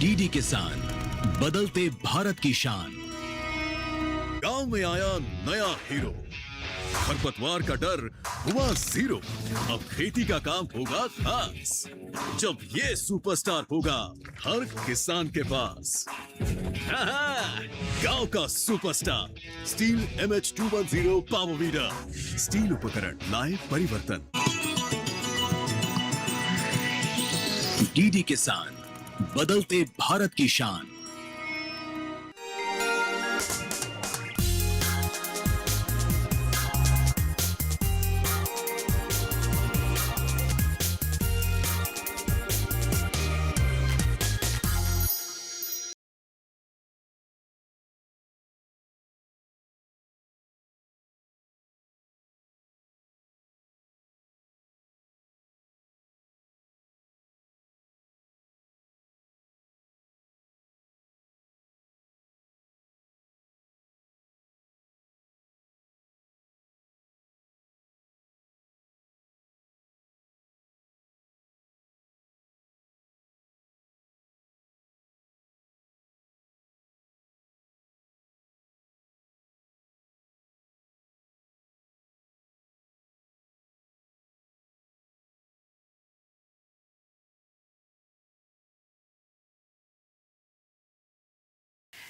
DD किसान, बदलते भारत की शान। गांव में आया नया हीरो, खरपतवार का डर हुआ जीरो। अब खेती का काम होगा खास, जब ये सुपरस्टार होगा हर किसान के पास। गांव का superstar steel MH210 power weeder. Steel उपकरण लाए परिवर्तन। डीडी किसान, बदलते भारत की शान।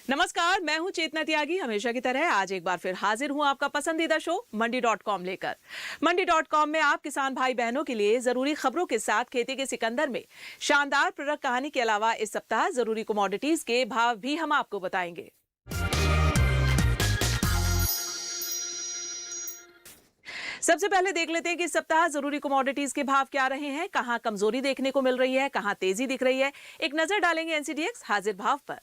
नमस्कार, मैं हूं चेतना त्यागी। हमेशा की तरह आज एक बार फिर हाजिर हूं आपका पसंदीदा शो मंडी.com लेकर। मंडी.com में आप किसान भाई बहनों के लिए जरूरी खबरों के साथ खेती के सिकंदर में शानदार प्रोडक्ट कहानी के अलावा इस सप्ताह जरूरी कमोडिटीज के भाव भी हम आपको बताएंगे। सबसे पहले देख लेते हैं कि इस सप्ताह जरूरी कमोडिटीज के भाव क्या रहे हैं, कहां कमजोरी देखने को मिल रही है, कहां तेजी दिख रही है। एक नजर डालेंगे NCDX हाजिर भाव पर।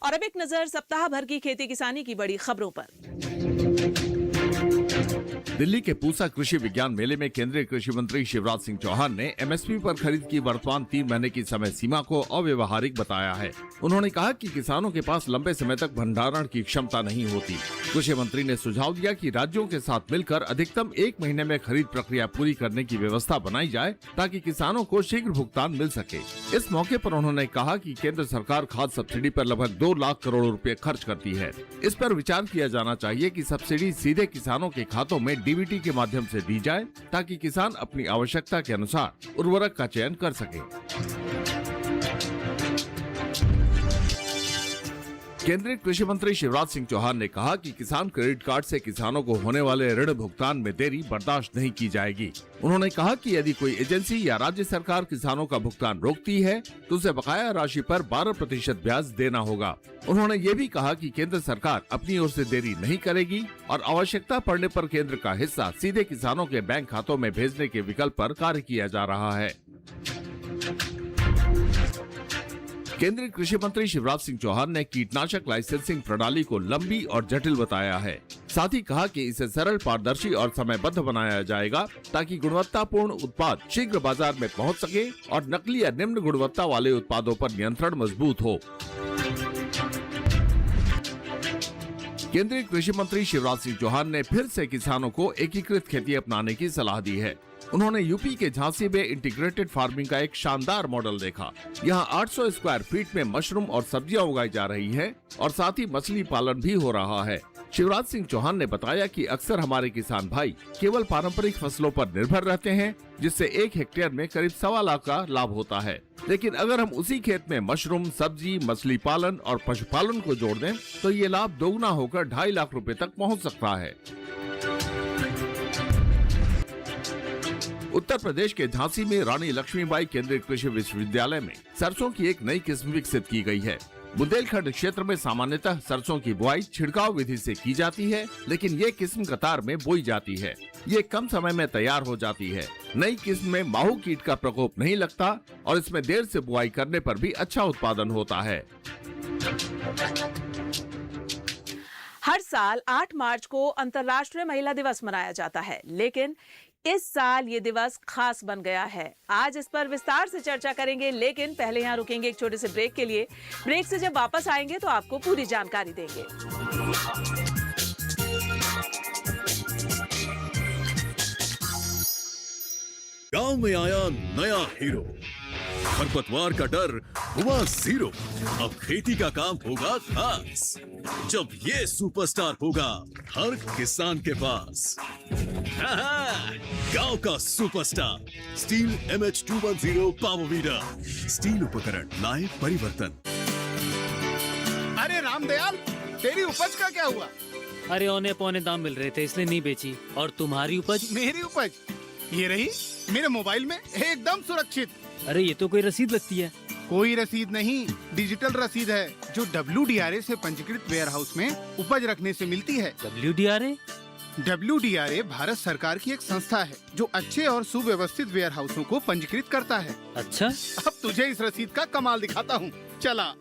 और अब एक नजर सप्ताह भर की खेती किसानी की बड़ी खबरों पर। दिल्ली के पूसा कृषि विज्ञान मेले में केंद्रीय कृषि मंत्री शिवराज सिंह चौहान ने MSP पर खरीद की वर्तमान 3 महीने की समय सीमा को अव्यवहारिक बताया है। उन्होंने कहा कि किसानों के पास लंबे समय तक भंडारण की क्षमता नहीं होती। कृषि मंत्री ने सुझाव दिया कि राज्यों के साथ मिलकर अधिकतम 1 महीने में खरीद प्रक्रिया पूरी करने की व्यवस्था बनाई जाए ताकि किसानों को शीघ्र भुगतान मिल सके। इस मौके पर उन्होंने कहा कि केंद्र सरकार खाद्य सब्सिडी पर लगभग 2 लाख करोड़ रुपए खर्च करती है। इस पर विचार किया जाना चाहिए कि सब्सिडी सीधे किसानों के खातों में DBT के माध्यम से दी जाए ताकि किसान अपनी आवश्यकता के अनुसार उर्वरक का चयन कर सके। केंद्रीय कृषि मंत्री शिवराज सिंह चौहान ने कहा कि किसान क्रेडिट कार्ड से किसानों को होने वाले ऋण भुगतान में देरी बर्दाश्त नहीं की जाएगी। उन्होंने कहा कि यदि कोई एजेंसी या राज्य सरकार किसानों का भुगतान रोकती है तो उसे बकाया राशि पर 12% ब्याज देना होगा। उन्होंने ये भी कहा कि केंद्र सरकार अपनी ओर से देरी नहीं करेगी और आवश्यकता पड़ने पर केंद्र का हिस्सा सीधे किसानों के बैंक खातों में भेजने के विकल्प पर कार्य किया जा रहा है। केंद्रीय कृषि मंत्री शिवराज सिंह चौहान ने कीटनाशक लाइसेंसिंग प्रणाली को लंबी और जटिल बताया है। साथ ही कहा कि इसे सरल, पारदर्शी और समयबद्ध बनाया जाएगा ताकि गुणवत्तापूर्ण उत्पाद शीघ्र बाजार में पहुंच सके और नकली या निम्न गुणवत्ता वाले उत्पादों पर नियंत्रण मजबूत हो। केंद्रीय कृषि मंत्री शिवराज सिंह चौहान ने फिर से किसानों को एकीकृत खेती अपनाने की सलाह दी है। उन्होंने यूपी के झांसी में इंटीग्रेटेड फार्मिंग का एक शानदार मॉडल देखा। यहाँ 800 स्क्वायर फीट में मशरूम और सब्जियां उगाई जा रही हैं और साथ ही मछली पालन भी हो रहा है। शिवराज सिंह चौहान ने बताया कि अक्सर हमारे किसान भाई केवल पारंपरिक फसलों पर निर्भर रहते हैं, जिससे 1 हेक्टेयर में करीब 1.25 लाख का लाभ होता है। लेकिन अगर हम उसी खेत में मशरूम, सब्जी, मछली पालन और पशुपालन को जोड़ दें तो ये लाभ दोगुना होकर 2.5 लाख रुपए तक पहुँच सकता है। उत्तर प्रदेश के झांसी में रानी लक्ष्मीबाई केंद्रीय कृषि विश्वविद्यालय में सरसों की एक नई किस्म विकसित की गई है। बुंदेलखंड क्षेत्र में सामान्यतः सरसों की बुआई छिड़काव विधि से की जाती है, लेकिन ये किस्म कतार में बोई जाती है। ये कम समय में तैयार हो जाती है। नई किस्म में माहू कीट का प्रकोप नहीं लगता और इसमें देर से बुआई करने पर भी अच्छा उत्पादन होता है। हर साल 8 मार्च को अंतर्राष्ट्रीय महिला दिवस मनाया जाता है, लेकिन इस साल ये दिवस खास बन गया है। आज इस पर विस्तार से चर्चा करेंगे, लेकिन पहले यहाँ रुकेंगे एक छोटे से ब्रेक के लिए। ब्रेक से जब वापस आएंगे तो आपको पूरी जानकारी देंगे। गांव में आया नया हीरो, खरपतवार का डर हुआ जीरो। अब खेती का काम होगा खास, जब ये सुपरस्टार होगा हर किसान के पास। गांव का superstar steel MH210 power weeder. Steel उपकरण लाए परिवर्तन। अरे रामदयाल, तेरी उपज का क्या हुआ? अरे औने पौने दाम मिल रहे थे इसलिए नहीं बेची। और तुम्हारी उपज? मेरी उपज ये रही मेरे मोबाइल में एकदम सुरक्षित। अरे ये तो कोई रसीद लगती है। कोई रसीद नहीं, डिजिटल रसीद है जो WDRA से पंजीकृत वेयर हाउस में उपज रखने से मिलती है। WDRA? WDRA भारत सरकार की एक संस्था है जो अच्छे और सुव्यवस्थित वेयर हाउसों को पंजीकृत करता है। अच्छा, अब तुझे इस रसीद का कमाल दिखाता हूँ, चला।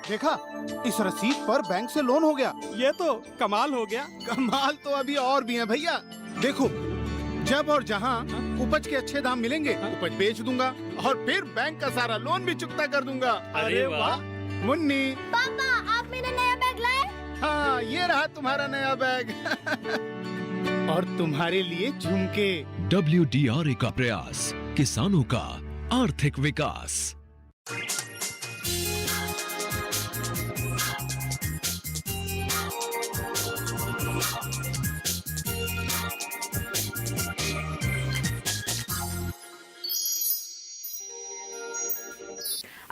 देखा, इस रसीद पर बैंक से लोन हो गया। ये तो कमाल हो गया। कमाल तो अभी और भी है भैया। देखो, जब और जहाँ उपज के अच्छे दाम मिलेंगे उपज बेच दूंगा और फिर बैंक का सारा लोन भी चुकता कर दूंगा। अरे वाह। मुन्नी, पापा, आप मेरा नया बैग लाए? हाँ, ये रहा तुम्हारा नया बैग। और तुम्हारे लिए झुमके। WDRA का प्रयास, किसानों का आर्थिक विकास।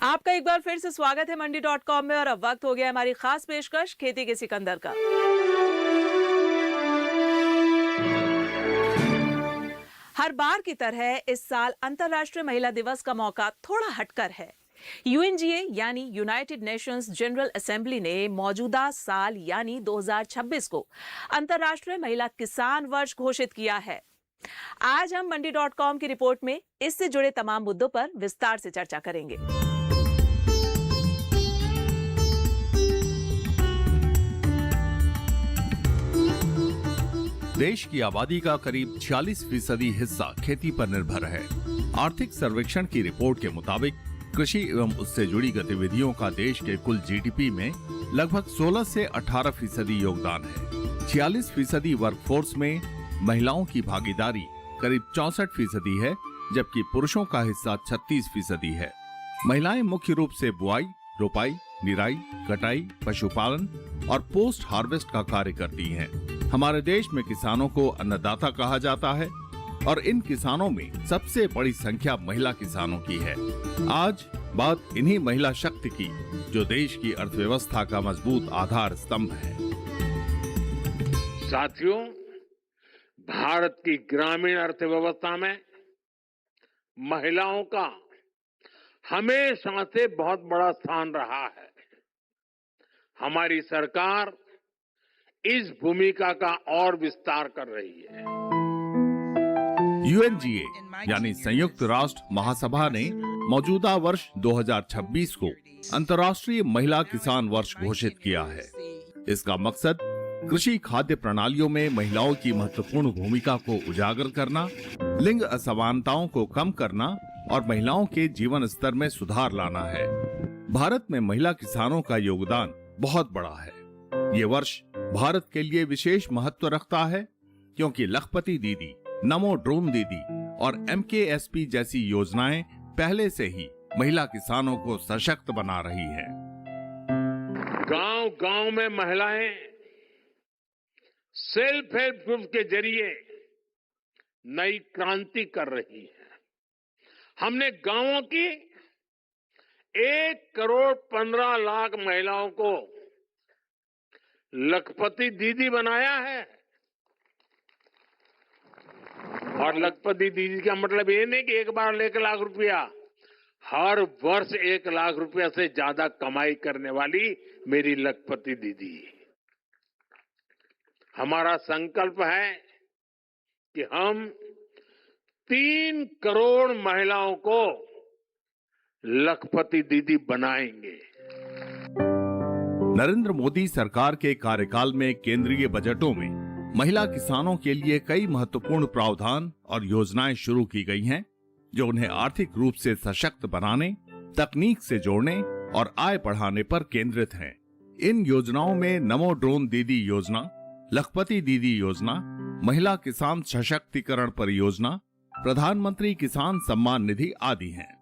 आपका एक बार फिर से स्वागत है मंडी.com में। और अब वक्त हो गया हमारी खास पेशकश खेती के सिकंदर का। हर बार की तरह इस साल अंतर्राष्ट्रीय महिला दिवस का मौका थोड़ा हटकर है। UNGA यानी यूनाइटेड नेशंस जनरल असेंबली ने मौजूदा साल यानी 2026 को अंतर्राष्ट्रीय महिला किसान वर्ष घोषित किया है। आज हम मंडी.com की रिपोर्ट में इससे जुड़े तमाम मुद्दों पर विस्तार से चर्चा करेंगे। देश की आबादी का करीब 46% हिस्सा खेती पर निर्भर है। आर्थिक सर्वेक्षण की रिपोर्ट के मुताबिक कृषि एवं उससे जुड़ी गतिविधियों का देश के कुल GDP में लगभग 16 से 18% योगदान है। 46% वर्कफोर्स में महिलाओं की भागीदारी करीब 64% है, जबकि पुरुषों का हिस्सा 36% है। महिलाएं मुख्य रूप से बुआई, रोपाई, निराई, कटाई, पशुपालन और पोस्ट हार्वेस्ट का कार्य करती हैं। हमारे देश में किसानों को अन्नदाता कहा जाता है और इन किसानों में सबसे बड़ी संख्या महिला किसानों की है। आज बात इन्हीं महिला शक्ति की, जो देश की अर्थव्यवस्था का मजबूत आधार स्तंभ है। साथियों, भारत की ग्रामीण अर्थव्यवस्था में महिलाओं का हमेशा से बहुत बड़ा स्थान रहा है। हमारी सरकार इस भूमिका का और विस्तार कर रही है। UNGA यानी संयुक्त राष्ट्र महासभा ने मौजूदा वर्ष 2026 को अंतर्राष्ट्रीय महिला किसान वर्ष घोषित किया है। इसका मकसद कृषि खाद्य प्रणालियों में महिलाओं की महत्वपूर्ण भूमिका को उजागर करना, लिंग असमानताओं को कम करना और महिलाओं के जीवन स्तर में सुधार लाना है। भारत में महिला किसानों का योगदान बहुत बड़ा है। ये वर्ष भारत के लिए विशेष महत्व रखता है क्योंकि लखपति दीदी, नमो ड्रोन दीदी और MKSP जैसी योजनाएं पहले से ही महिला किसानों को सशक्त बना रही हैं। गांव-गांव में महिलाएं सेल्फ हेल्प ग्रुप के जरिए नई क्रांति कर रही हैं। हमने गांवों की 1,15,00,000 महिलाओं को लखपति दीदी बनाया है। और लखपति दीदी का मतलब ये नहीं कि एक बार 1 लाख रुपया हर वर्ष 1 लाख रुपया से ज्यादा कमाई करने वाली मेरी लखपति दीदी। हमारा संकल्प है कि हम 3 करोड़ महिलाओं को लखपति दीदी बनाएंगे। नरेंद्र मोदी सरकार के कार्यकाल में केंद्रीय बजटों में महिला किसानों के लिए कई महत्वपूर्ण प्रावधान और योजनाएं शुरू की गई हैं, जो उन्हें आर्थिक रूप से सशक्त बनाने, तकनीक से जोड़ने और आय बढ़ाने पर केंद्रित हैं। इन योजनाओं में नमो ड्रोन दीदी योजना, लखपति दीदी योजना, महिला किसान सशक्तिकरण परियोजना, प्रधानमंत्री किसान सम्मान निधि आदि हैं।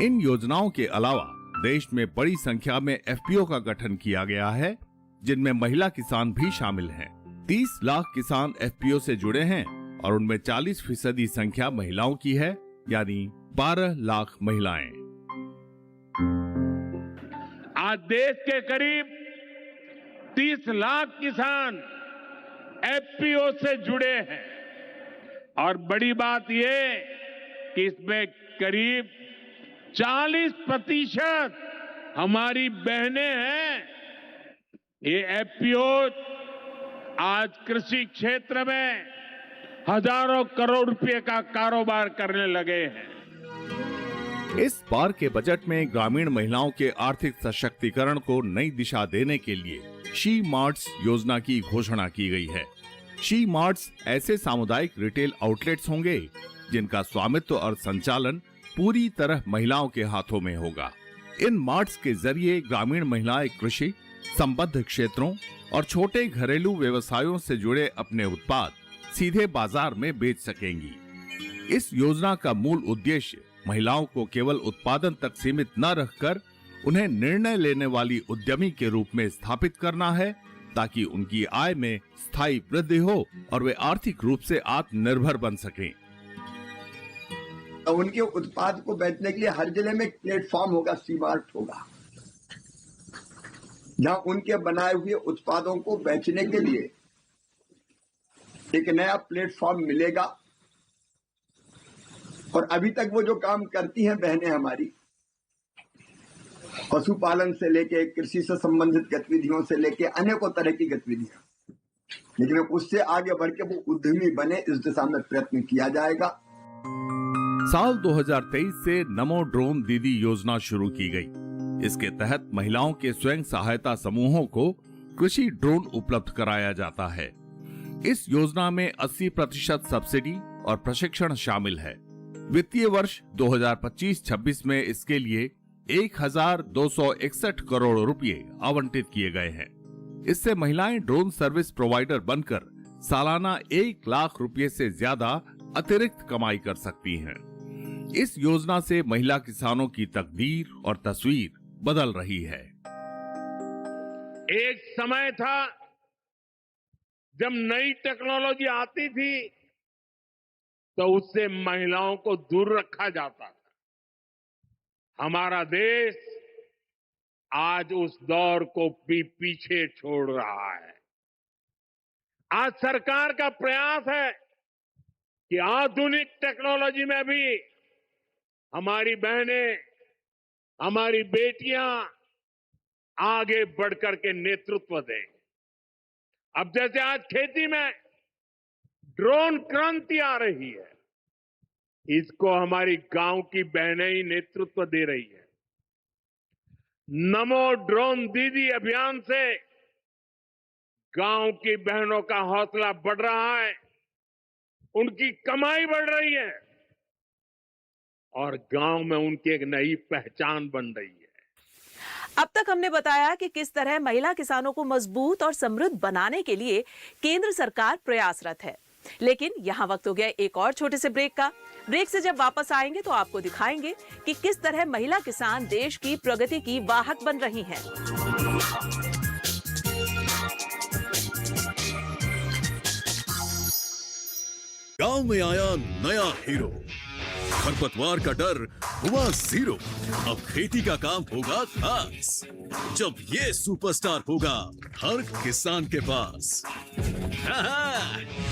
इन योजनाओं के अलावा देश में बड़ी संख्या में एफपीओ का गठन किया गया है, जिनमें महिला किसान भी शामिल हैं। 30 लाख किसान एफपीओ से जुड़े हैं और उनमें 40% संख्या महिलाओं की है, यानी 12 लाख महिलाएं। आज देश के करीब 30 लाख किसान एफपीओ से जुड़े हैं और बड़ी बात ये कि इसमें करीब 40% हमारी बहनें हैं। ये एफपीओ आज कृषि क्षेत्र में हजारों करोड़ रुपए का कारोबार करने लगे हैं। इस बार के बजट में ग्रामीण महिलाओं के आर्थिक सशक्तिकरण को नई दिशा देने के लिए शी मार्ट्स योजना की घोषणा की गई है। शी मार्ट्स ऐसे सामुदायिक रिटेल आउटलेट्स होंगे जिनका स्वामित्व और संचालन पूरी तरह महिलाओं के हाथों में होगा। इन मार्ट्स के जरिए ग्रामीण महिलाएं कृषि, संबद्ध क्षेत्रों और छोटे घरेलू व्यवसायों से जुड़े अपने उत्पाद सीधे बाजार में बेच सकेंगी। इस योजना का मूल उद्देश्य महिलाओं को केवल उत्पादन तक सीमित न रखकर उन्हें निर्णय लेने वाली उद्यमी के रूप में स्थापित करना है, ताकि उनकी आय में स्थायी वृद्धि हो और वे आर्थिक रूप से आत्मनिर्भर बन सकें। उनके उत्पाद को बेचने के लिए हर जिले में एक प्लेटफॉर्म होगा, सी मार्ट होगा, जहां उनके बनाए हुए उत्पादों को बेचने के लिए एक नया प्लेटफॉर्म मिलेगा। और अभी तक वो जो काम करती हैं बहनें हमारी, पशुपालन से लेके कृषि से संबंधित गतिविधियों से लेके अनेकों तरह की गतिविधियां, लेकिन उससे आगे बढ़ के वो उद्यमी बने, इस दिशा में प्रयत्न किया जाएगा। साल 2023 से नमो ड्रोन दीदी योजना शुरू की गई। इसके तहत महिलाओं के स्वयं सहायता समूहों को कृषि ड्रोन उपलब्ध कराया जाता है। इस योजना में 80% सब्सिडी और प्रशिक्षण शामिल है। वित्तीय वर्ष 2025-26 में इसके लिए 1261 करोड़ रुपए आवंटित किए गए हैं। इससे महिलाएं ड्रोन सर्विस प्रोवाइडर बनकर सालाना 1 लाख रुपए से ज्यादा अतिरिक्त कमाई कर सकती हैं। इस योजना से महिला किसानों की तकदीर और तस्वीर बदल रही है। एक समय था जब नई टेक्नोलॉजी आती थी तो उससे महिलाओं को दूर रखा जाता था। हमारा देश आज उस दौर को भी पीछे छोड़ रहा है। आज सरकार का प्रयास है कि आधुनिक टेक्नोलॉजी में भी हमारी बहनें, हमारी बेटियां आगे बढ़कर के नेतृत्व दें। अब जैसे आज खेती में ड्रोन क्रांति आ रही है, इसको हमारी गांव की बहनें ही नेतृत्व दे रही है। नमो ड्रोन दीदी अभियान से गांव की बहनों का हौसला बढ़ रहा है, उनकी कमाई बढ़ रही है और गांव में उनकी एक नई पहचान बन रही है। अब तक हमने बताया कि किस तरह महिला किसानों को मजबूत और समृद्ध बनाने के लिए केंद्र सरकार प्रयासरत है। लेकिन यहाँ वक्त हो गया एक और छोटे से ब्रेक का। ब्रेक से जब वापस आएंगे तो आपको दिखाएंगे कि किस तरह महिला किसान देश की प्रगति की वाहक बन रही हैं। गांव में आया नया हीरो, खरपतवार का डर हुआ जीरो। अब खेती का काम होगा खास, जब ये सुपरस्टार होगा हर किसान के पास।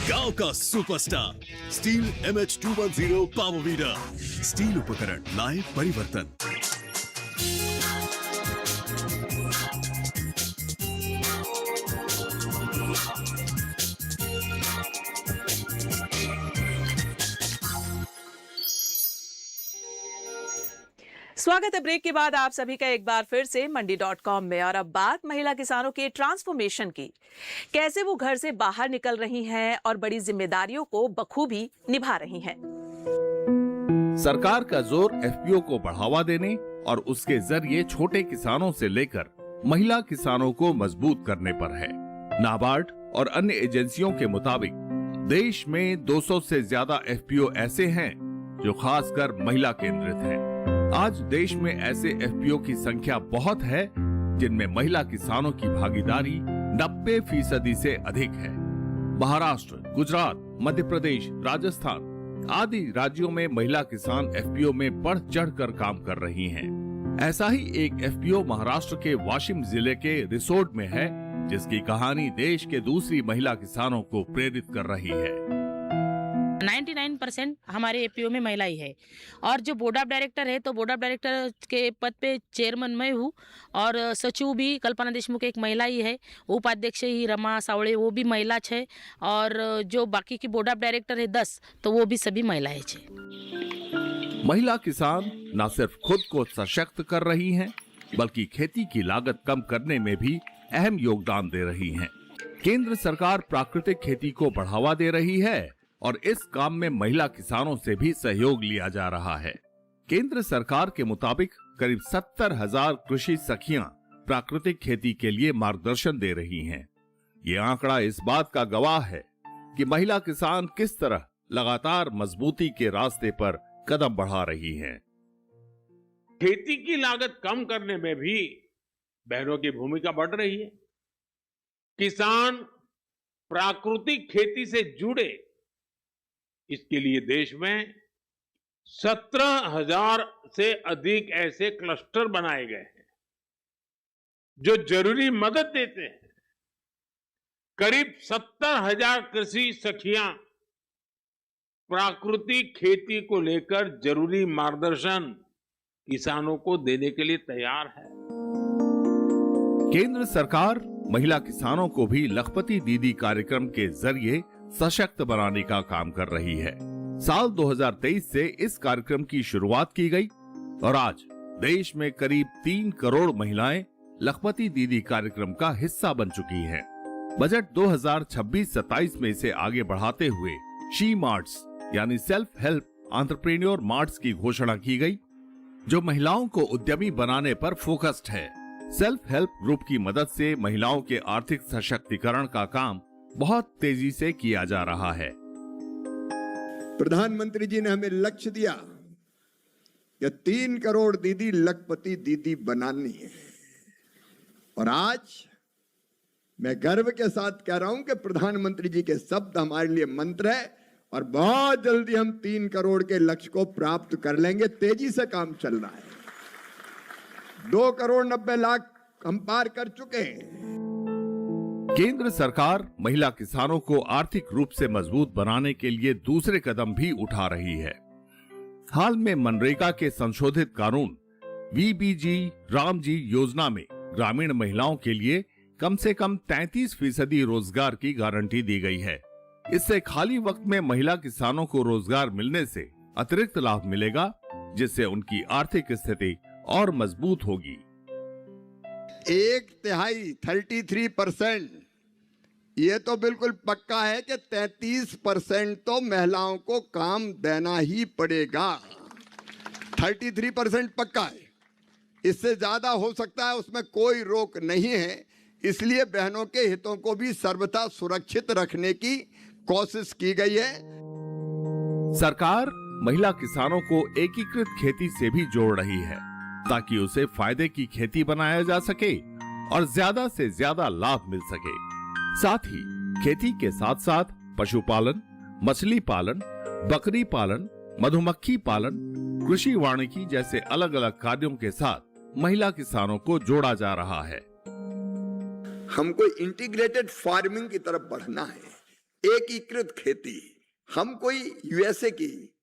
गांव का superstar steel MH210 power weeder. Steel उपकरण लाए परिवर्तन। स्वागत है ब्रेक के बाद आप सभी का एक बार फिर से मंडी.com में। और अब बात महिला किसानों के ट्रांसफॉर्मेशन की। कैसे वो घर से बाहर निकल रही हैं और बड़ी जिम्मेदारियों को बखूबी निभा रही हैं। सरकार का जोर FPO को बढ़ावा देने और उसके जरिए छोटे किसानों से लेकर महिला किसानों को मजबूत करने पर है। नाबार्ड और अन्य एजेंसियों के मुताबिक देश में 200 से ज्यादा FPO ऐसे हैं जो खासकर महिला केंद्रित हैं। आज देश में ऐसे FPO की संख्या बहुत है जिनमें महिला किसानों की भागीदारी 90% से अधिक है। महाराष्ट्र, गुजरात, मध्य प्रदेश, राजस्थान आदि राज्यों में महिला किसान FPO में बढ़ चढ़कर काम कर रही हैं। ऐसा ही एक FPO महाराष्ट्र के वाशिम जिले के रिसोड में है, जिसकी कहानी देश के दूसरी महिला किसानों को प्रेरित कर रही है। 99% हमारे एपीओ में महिला ही है। और जो बोर्ड ऑफ डायरेक्टर है, तो बोर्ड ऑफ डायरेक्टर के पद पे चेयरमैन मैं हूँ और सचिव भी कल्पना देशमुख एक महिला ही है। उपाध्यक्ष ही रमा सावड़े वो भी महिला है। और जो बाकी की बोर्ड ऑफ डायरेक्टर है 10, तो वो भी सभी महिलाएं है। महिला किसान न सिर्फ खुद को सशक्त कर रही हैं, बल्कि खेती की लागत कम करने में भी अहम योगदान दे रही हैं। केंद्र सरकार प्राकृतिक खेती को बढ़ावा दे रही है और इस काम में महिला किसानों से भी सहयोग लिया जा रहा है। केंद्र सरकार के मुताबिक करीब 70,000 कृषि सखियां प्राकृतिक खेती के लिए मार्गदर्शन दे रही हैं। ये आंकड़ा इस बात का गवाह है कि महिला किसान किस तरह लगातार मजबूती के रास्ते पर कदम बढ़ा रही हैं। खेती की लागत कम करने में भी बहनों की भूमिका बढ़ रही है। किसान प्राकृतिक खेती से जुड़े, इसके लिए देश में 17,000 से अधिक ऐसे क्लस्टर बनाए गए हैं जो जरूरी मदद देते हैं। करीब 70,000 कृषि सखियां प्राकृतिक खेती को लेकर जरूरी मार्गदर्शन किसानों को देने के लिए तैयार है। केंद्र सरकार महिला किसानों को भी लखपति दीदी कार्यक्रम के जरिए सशक्त बनाने का काम कर रही है। साल 2023 से इस कार्यक्रम की शुरुआत की गई और आज देश में करीब 3 करोड़ महिलाएं लखपति दीदी कार्यक्रम का हिस्सा बन चुकी हैं। बजट 2026-27 में इसे आगे बढ़ाते हुए शी मार्ट्स यानी सेल्फ हेल्प एंटरप्रेन्योर मार्ट्स की घोषणा की गई, जो महिलाओं को उद्यमी बनाने पर फोकस्ड है। सेल्फ हेल्प ग्रुप की मदद से महिलाओं के आर्थिक सशक्तिकरण का काम बहुत तेजी से किया जा रहा है। प्रधानमंत्री जी ने हमें लक्ष्य दिया कि 3 करोड़ दीदी लखपति दीदी बनानी है, और आज मैं गर्व के साथ कह रहा हूं कि प्रधानमंत्री जी के शब्द हमारे लिए मंत्र है और बहुत जल्दी हम 3 करोड़ के लक्ष्य को प्राप्त कर लेंगे। तेजी से काम चल रहा है। 2 करोड़ 90 लाख हम पार कर चुके हैं। केंद्र सरकार महिला किसानों को आर्थिक रूप से मजबूत बनाने के लिए दूसरे कदम भी उठा रही है। हाल में मनरेगा के संशोधित कानून VBG रामजी योजना में ग्रामीण महिलाओं के लिए कम से कम 33% रोजगार की गारंटी दी गई है। इससे खाली वक्त में महिला किसानों को रोजगार मिलने से अतिरिक्त लाभ मिलेगा, जिससे उनकी आर्थिक स्थिति और मजबूत होगी। 1/3 33%, ये तो बिल्कुल पक्का है कि 33% तो महिलाओं को काम देना ही पड़ेगा। 33% पक्का है, इससे ज्यादा हो सकता है, उसमें कोई रोक नहीं है। इसलिए बहनों के हितों को भी सर्वथा सुरक्षित रखने की कोशिश की गई है। सरकार महिला किसानों को एकीकृत खेती से भी जोड़ रही है, ताकि उसे फायदे की खेती बनाया जा सके और ज्यादा से ज्यादा लाभ मिल सके। साथ ही खेती के साथ साथ पशुपालन, मछली पालन, बकरी पालन, मधुमक्खी पालन, कृषि वानिकी जैसे अलग अलग कार्यों के साथ महिला किसानों को जोड़ा जा रहा है। हमको इंटीग्रेटेड फार्मिंग की तरफ बढ़ना है। एकीकृत खेती। हम कोई यूएसए की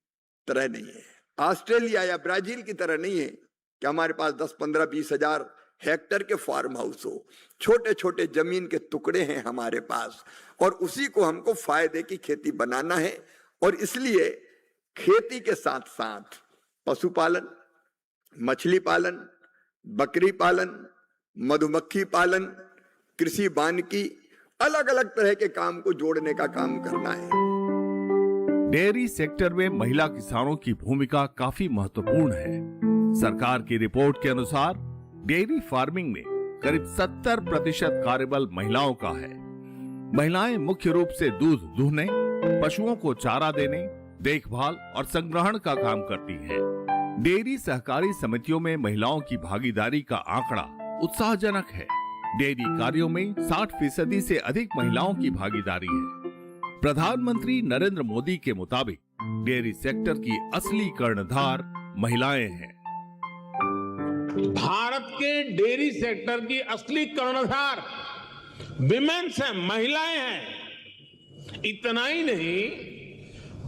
तरह नहीं है, ऑस्ट्रेलिया या ब्राजील की तरह नहीं है कि हमारे पास 10, 15, 20 हजार हेक्टर के फार्म हाउस हो। छोटे छोटे जमीन के टुकड़े हैं हमारे पास और उसी को हमको फायदे की खेती बनाना है। और इसलिए खेती के साथ साथ पशुपालन, मछली पालन, बकरी पालन, मधुमक्खी पालन, कृषि वानिकी, अलग अलग तरह के काम को जोड़ने का काम करना है। डेयरी सेक्टर में महिला किसानों की भूमिका काफी महत्वपूर्ण है। सरकार की रिपोर्ट के अनुसार डेयरी फार्मिंग में करीब 70% कार्यबल महिलाओं का है। महिलाएं मुख्य रूप से दूध दूहने, पशुओं को चारा देने, देखभाल और संग्रहण का काम करती हैं। डेयरी सहकारी समितियों में महिलाओं की भागीदारी का आंकड़ा उत्साहजनक है। डेयरी कार्यों में 60% से अधिक महिलाओं की भागीदारी है। प्रधानमंत्री नरेंद्र मोदी के मुताबिक डेयरी सेक्टर की असली कर्णधार महिलाएं हैं। भारत के डेयरी सेक्टर की असली कर्णधार विमेन्स हैं, महिलाएं हैं। इतना ही नहीं,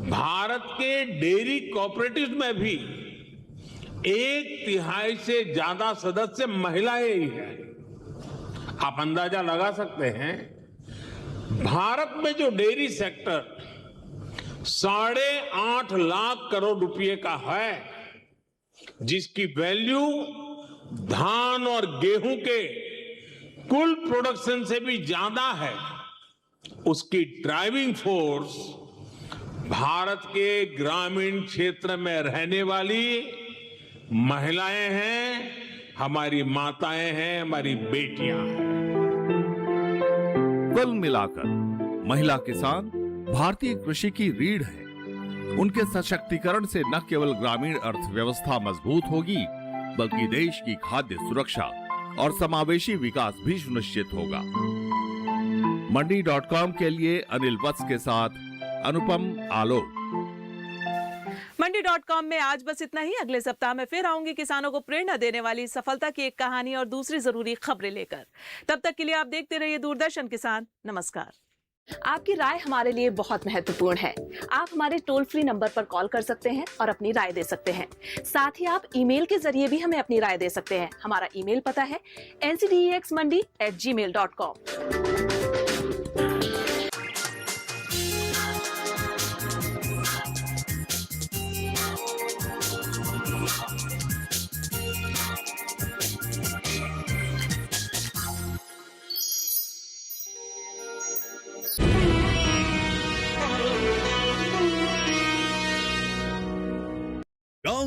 भारत के डेयरी कोऑपरेटिव्स में भी 1/3 से ज्यादा सदस्य महिलाएं ही हैं। आप अंदाजा लगा सकते हैं, भारत में जो डेयरी सेक्टर 8.5 लाख करोड़ रुपए का है, जिसकी वैल्यू धान और गेहूं के कुल प्रोडक्शन से भी ज्यादा है, उसकी ड्राइविंग फोर्स भारत के ग्रामीण क्षेत्र में रहने वाली महिलाएं हैं, हमारी माताएं हैं, हमारी बेटियां हैं। कुल मिलाकर महिला किसान भारतीय कृषि की रीढ़ है। उनके सशक्तिकरण से न केवल ग्रामीण अर्थव्यवस्था मजबूत होगी, बल्कि देश की खाद्य सुरक्षा और समावेशी विकास भी सुनिश्चित होगा। मंडी.com के लिए अनिल वत्स के साथ अनुपम आलोक। मंडी.com में आज बस इतना ही। अगले सप्ताह में फिर आऊंगी किसानों को प्रेरणा देने वाली सफलता की एक कहानी और दूसरी जरूरी खबरें लेकर। तब तक के लिए आप देखते रहिए दूरदर्शन किसान। नमस्कार। आपकी राय हमारे लिए बहुत महत्वपूर्ण है। आप हमारे टोल फ्री नंबर पर कॉल कर सकते हैं और अपनी राय दे सकते हैं। साथ ही आप ईमेल के जरिए भी हमें अपनी राय दे सकते हैं। हमारा ईमेल पता है ncdexmandi@gmail.com।